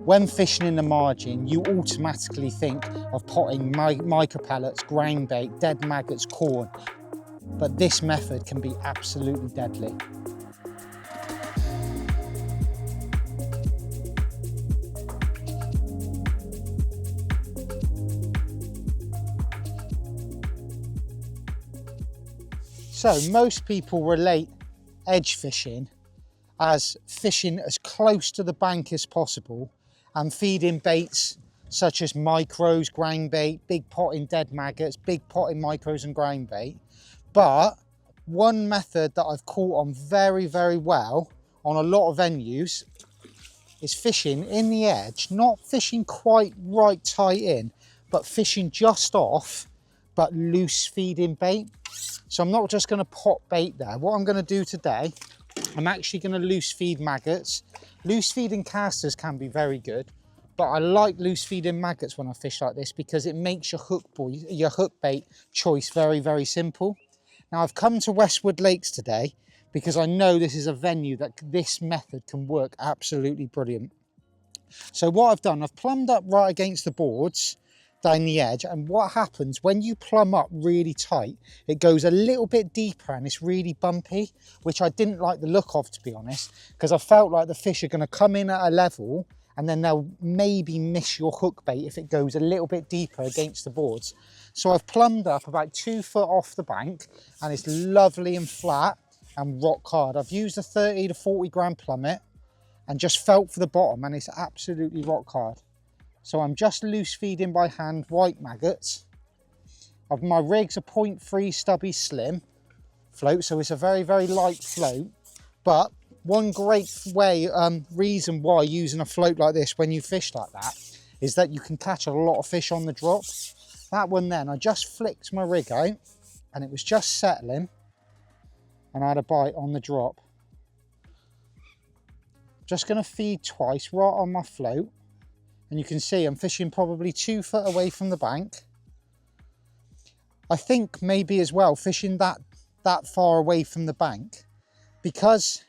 When fishing in the margin, you automatically think of potting micro pellets, ground bait, dead maggots, corn, but this method can be absolutely deadly. So most people relate edge fishing as fishing as close to the bank as possible and feeding baits such as micros, ground bait, big potting dead maggots, big potting micros and ground bait. But one method that I've caught on very, very well on a lot of venues is fishing in the edge, not fishing quite right tight in, but fishing just off, but loose feeding bait. So I'm not just going to pot bait there. What I'm going to do today, I'm actually going to loose feed maggots. Loose feeding casters can be very good, but I like loose feeding maggots when I fish like this because it makes your hook bait choice very, very simple. Now I've come to Westwood Lakes today because I know this is a venue that this method can work absolutely brilliant. So what I've done, I've plumbed up right against the boards down the edge, and what happens when you plumb up really tight, it goes a little bit deeper and it's really bumpy, which I didn't like the look of, to be honest, because I felt like the fish are going to come in at a level and then they'll maybe miss your hook bait if it goes a little bit deeper against the boards. So I've plumbed up about 2 foot off the bank and it's lovely and flat and rock hard. I've used a 30 to 40 gram plummet and just felt for the bottom and it's absolutely rock hard. So I'm just loose feeding by hand white maggots. My rig's a 0.3 stubby slim float, so it's a very, very light float. But one great reason why using a float like this when you fish like that is that you can catch a lot of fish on the drop. That one then, I just flicked my rig out and it was just settling and I had a bite on the drop. Just going to feed twice right on my float. And you can see I'm fishing probably 2 foot away from the bank. I think maybe as well fishing that far away from the bank, because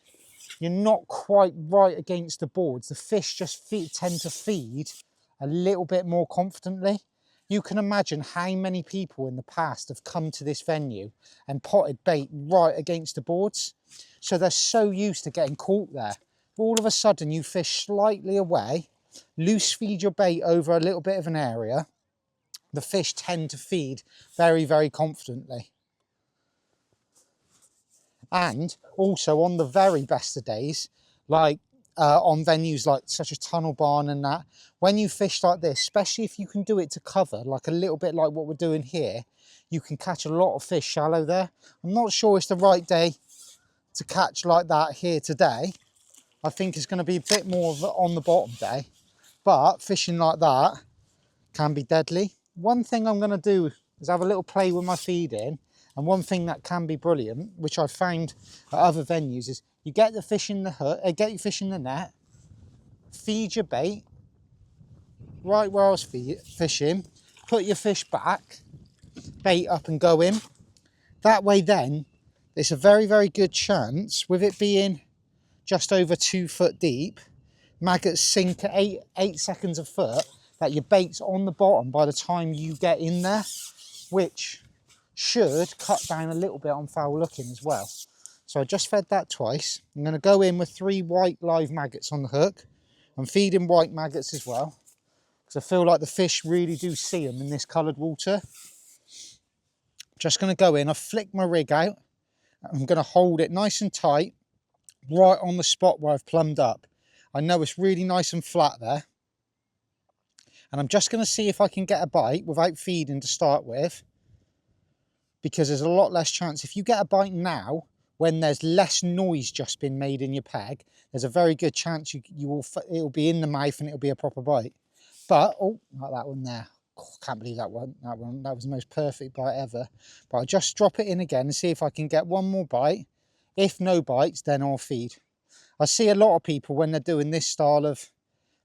you're not quite right against the boards, the fish just tend to feed a little bit more confidently. You can imagine how many people in the past have come to this venue and potted bait right against the boards. So they're so used to getting caught there. All of a sudden you fish slightly away, loose feed your bait over a little bit of an area, the fish tend to feed very, very confidently. And also on the very best of days, like on venues like such as Tunnel Barn and that, when you fish like this, especially if you can do it to cover, like a little bit like what we're doing here, you can catch a lot of fish shallow there. I'm not sure it's the right day to catch like that here today. I think it's going to be a bit more of on the bottom day. But fishing like that can be deadly. One thing I'm going to do is have a little play with my feeding. And one thing that can be brilliant, which I've found at other venues, is you get the fish in the hook, get your fish in the net, feed your bait, right where I was fishing, put your fish back, bait up and go in. That way then, it's a very, very good chance, with it being just over 2 foot deep, maggots sink at 8 seconds a foot, that your bait's on the bottom by the time you get in there, which should cut down a little bit on foul looking as well. So I just fed that twice. I'm going to go in with 3 white live maggots on the hook. I'm feeding white maggots as well, because I feel like the fish really do see them in this coloured water. Just going to go in, I've flicked my rig out. I'm going to hold it nice and tight, right on the spot where I've plumbed up. I know it's really nice and flat there. And I'm just going to see if I can get a bite without feeding to start with, because there's a lot less chance. If you get a bite now, when there's less noise just been made in your peg, there's a very good chance it'll be in the mouth and it'll be a proper bite. But, oh, like that one there. Oh, can't believe that one. That was the most perfect bite ever. But I'll just drop it in again and see if I can get one more bite. If no bites, then I'll feed. I see a lot of people when they're doing this style of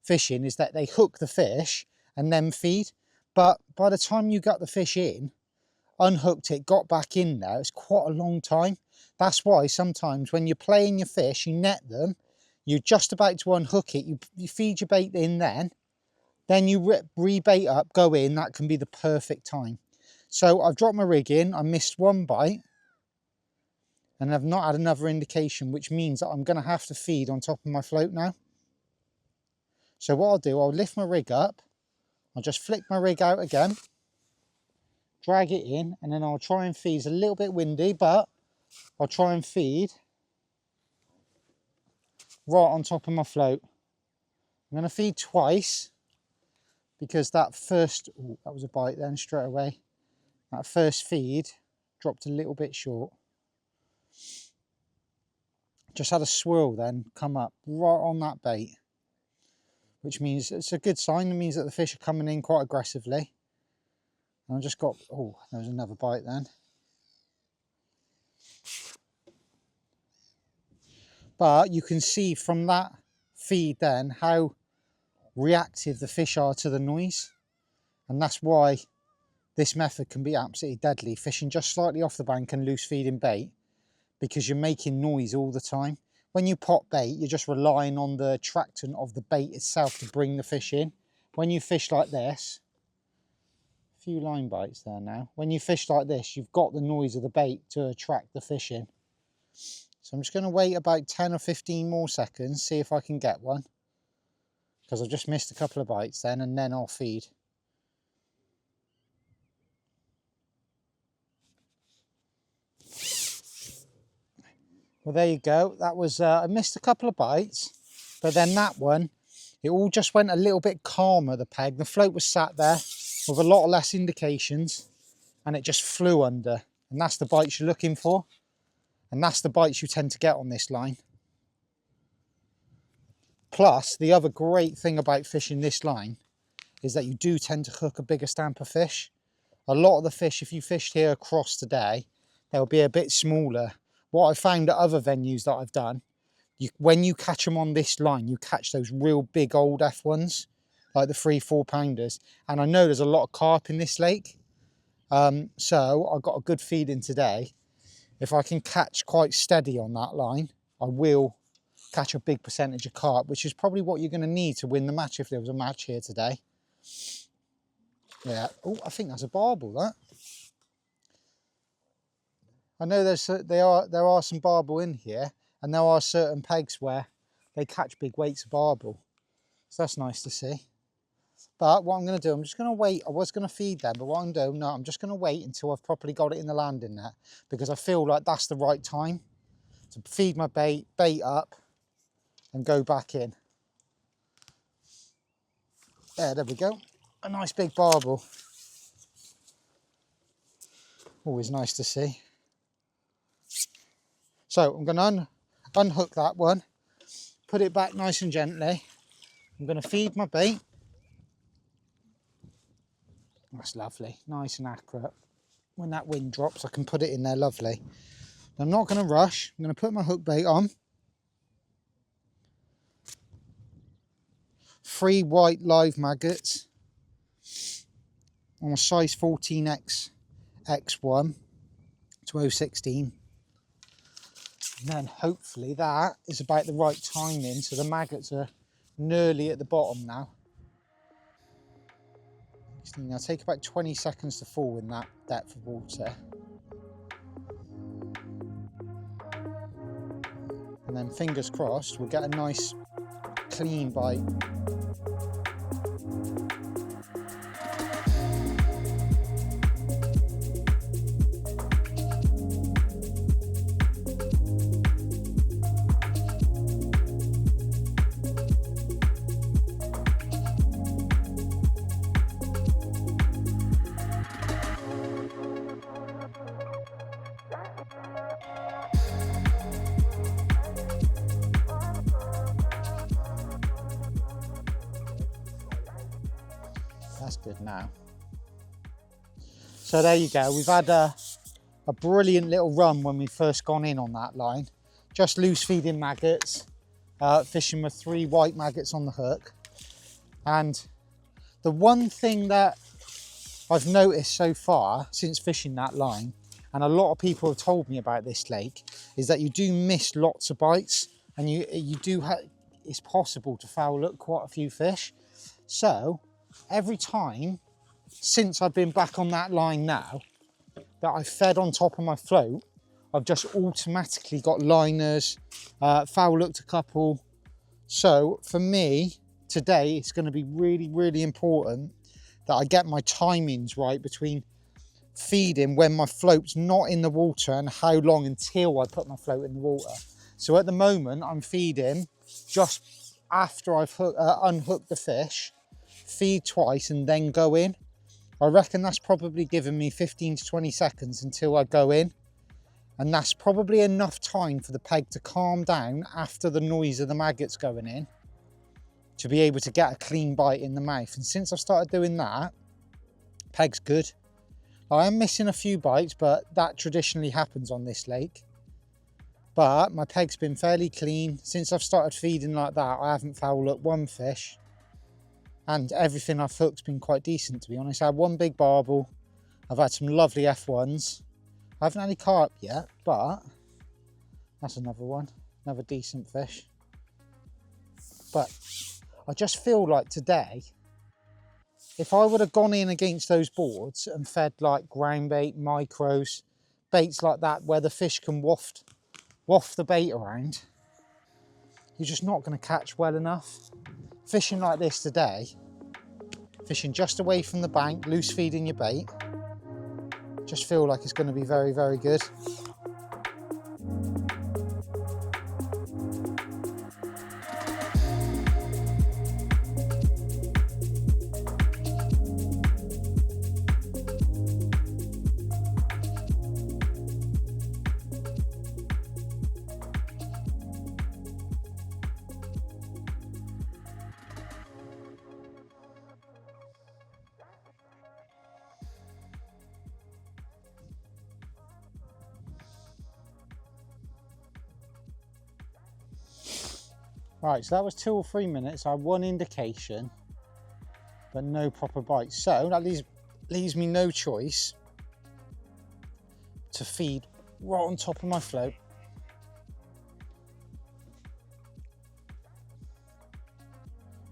fishing is that they hook the fish and then feed. But by the time you got the fish in, unhooked it, got back in there, it's quite a long time. That's why sometimes when you're playing your fish, you net them, you're just about to unhook it, you feed your bait in then you rebait up, go in, that can be the perfect time. So I've dropped my rig in, I missed one bite, and I've not had another indication, which means that I'm going to have to feed on top of my float now. So what I'll do, I'll lift my rig up, I'll just flick my rig out again, drag it in, and then I'll try and feed. It's a little bit windy, but I'll try and feed right on top of my float. I'm going to feed twice, because that first, ooh, that was a bite then straight away. That first feed dropped a little bit short. Just had a swirl then come up right on that bait, which means it's a good sign. It means that the fish are coming in quite aggressively. And I just got, oh, there was another bite then. But you can see from that feed then how reactive the fish are to the noise. And that's why this method can be absolutely deadly, fishing just slightly off the bank and loose feeding bait, because you're making noise all the time. When you pot bait, you're just relying on the attractant of the bait itself to bring the fish in. When you fish like this, a few line bites there now. When you fish like this, you've got the noise of the bait to attract the fish in. So I'm just going to wait about 10 or 15 more seconds, see if I can get one, because I've just missed a couple of bites then, and then I'll feed. Well, there you go. That was, I missed a couple of bites, but then that one, it all just went a little bit calmer, the peg. The float was sat there with a lot less indications, and it just flew under. And that's the bites you're looking for. And that's the bites you tend to get on this line. Plus, the other great thing about fishing this line is that you do tend to hook a bigger stamp of fish. A lot of the fish, if you fished here across today, they'll be a bit smaller. What I found at other venues that I've done, when you catch them on this line, you catch those real big old F1s, like the 3-4 pounders. And I know there's a lot of carp in this lake. So I got a good feeding today. If I can catch quite steady on that line, I will catch a big percentage of carp, which is probably what you're going to need to win the match if there was a match here today. Yeah. Oh, I think that's a barbel, that. I know there are some barbel in here, and there are certain pegs where they catch big weights of barbel. So that's nice to see. But what I'm going to do, I'm just going to wait. I was going to feed them, but what I'm doing, no, I'm just going to wait until I've properly got it in the landing net, because I feel like that's the right time to feed my bait up, and go back in. There we go. A nice big barbel. Always nice to see. So I'm going to unhook that one, put it back nice and gently. I'm going to feed my bait. That's lovely, nice and accurate. When that wind drops, I can put it in there lovely. I'm not going to rush. I'm going to put my hook bait on. 3 white live maggots on a size 14x X1 to 016. And then hopefully that is about the right timing, so the maggots are nearly at the bottom now. Now take about 20 seconds to fall in that depth of water. And then fingers crossed we'll get a nice clean bite. That's good now. So there you go. We've had a brilliant little run when we first gone in on that line. Just loose feeding maggots, fishing with 3 white maggots on the hook. And the one thing that I've noticed so far since fishing that line, and a lot of people have told me about this lake, is that you do miss lots of bites, and you do it's possible to foul hook quite a few fish. So every time since I've been back on that line now that I've fed on top of my float, I've just automatically got liners, foul hooked a couple. So for me today, it's going to be really, really important that I get my timings right between feeding when my float's not in the water and how long until I put my float in the water. So at the moment I'm feeding just after I've unhooked the fish, feed twice and then go in. I reckon that's probably given me 15 to 20 seconds until I go in, and that's probably enough time for the peg to calm down after the noise of the maggots going in to be able to get a clean bite in the mouth. And since I've started doing that, peg's good. I am missing a few bites, but that traditionally happens on this lake. But my peg's been fairly clean. Since I've started feeding like that, I haven't foul hooked one fish. And everything I've hooked's been quite decent, to be honest. I had one big barbel. I've had some lovely F1s. I haven't had any carp yet, but that's another one. Another decent fish. But I just feel like today, if I would have gone in against those boards and fed like ground bait, micros, baits like that where the fish can waft the bait around, you're just not going to catch well enough. Fishing like this today, fishing just away from the bank, loose feeding your bait, just feel like it's going to be very, very good. Right, so that was 2 or 3 minutes. I had one indication, but no proper bites. So that leaves me no choice to feed right on top of my float.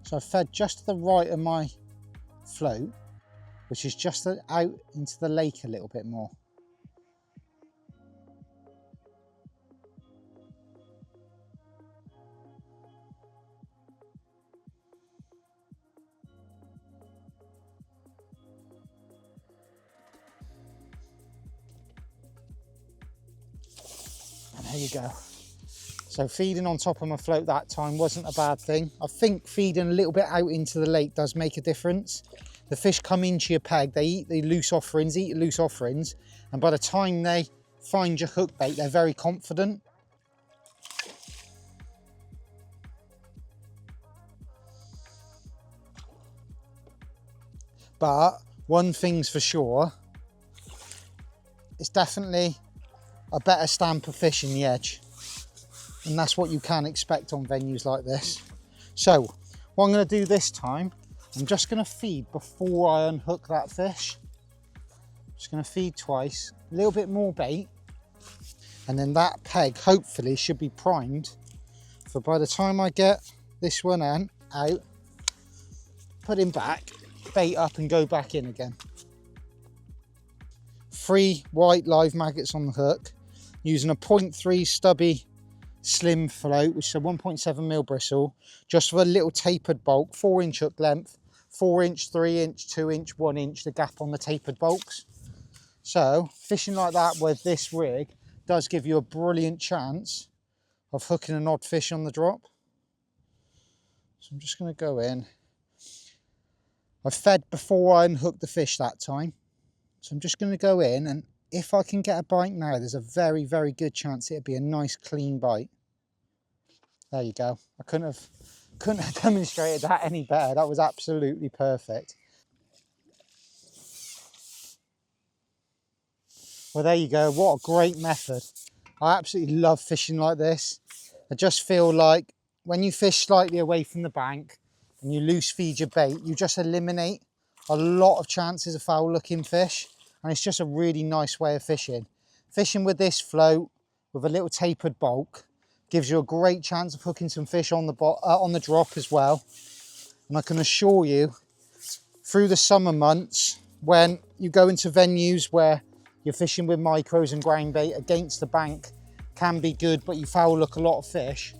So I fed just to the right of my float, which is just out into the lake a little bit more. There you go. So feeding on top of my float that time wasn't a bad thing. I think feeding a little bit out into the lake does make a difference. The fish come into your peg, they eat the loose offerings, and by the time they find your hook bait, they're very confident. But one thing's for sure, it's definitely a better stamp of fish in the edge, and that's what you can expect on venues like this. So what I'm going to do this time, I'm just going to feed before I unhook that fish. Just going to feed twice, a little bit more bait, and then that peg hopefully should be primed for by the time I get this one out, put him back, bait up and go back in again. 3 white live maggots on the hook, using a 0.3 stubby slim float, which is a 1.7mm bristle, just for a little tapered bulk, 4-inch hook length, 4-inch, 3-inch, 2-inch, 1-inch, the gap on the tapered bulks. So fishing like that with this rig does give you a brilliant chance of hooking an odd fish on the drop. So I'm just going to go in. I fed before I unhooked the fish that time. So I'm just going to go in, and if I can get a bite now, there's a very, very good chance it'll be a nice clean bite. There you go. I couldn't have demonstrated that any better. That was absolutely perfect. Well, there you go. What a great method. I absolutely love fishing like this. I just feel like when you fish slightly away from the bank and you loose feed your bait, you just eliminate a lot of chances of foul looking fish. And it's just a really nice way of fishing. Fishing with this float, with a little tapered bulk, Gives you a great chance of hooking some fish on the drop as well. And I can assure you, through the summer months, when you go into venues where you're fishing with micros and ground bait, against the bank can be good, but you foul hook a lot of fish.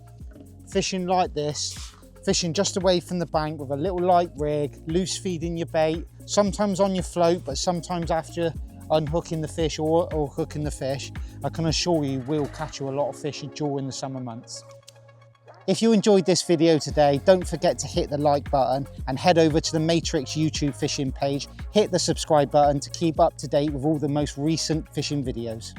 Fishing like this, fishing just away from the bank with a little light rig, loose feeding your bait, sometimes on your float, but sometimes after unhooking the fish or hooking the fish, I can assure you will catch you a lot of fish during the summer months. If you enjoyed this video today, don't forget to hit the like button and head over to the Matrix YouTube fishing page. Hit the subscribe button to keep up to date with all the most recent fishing videos.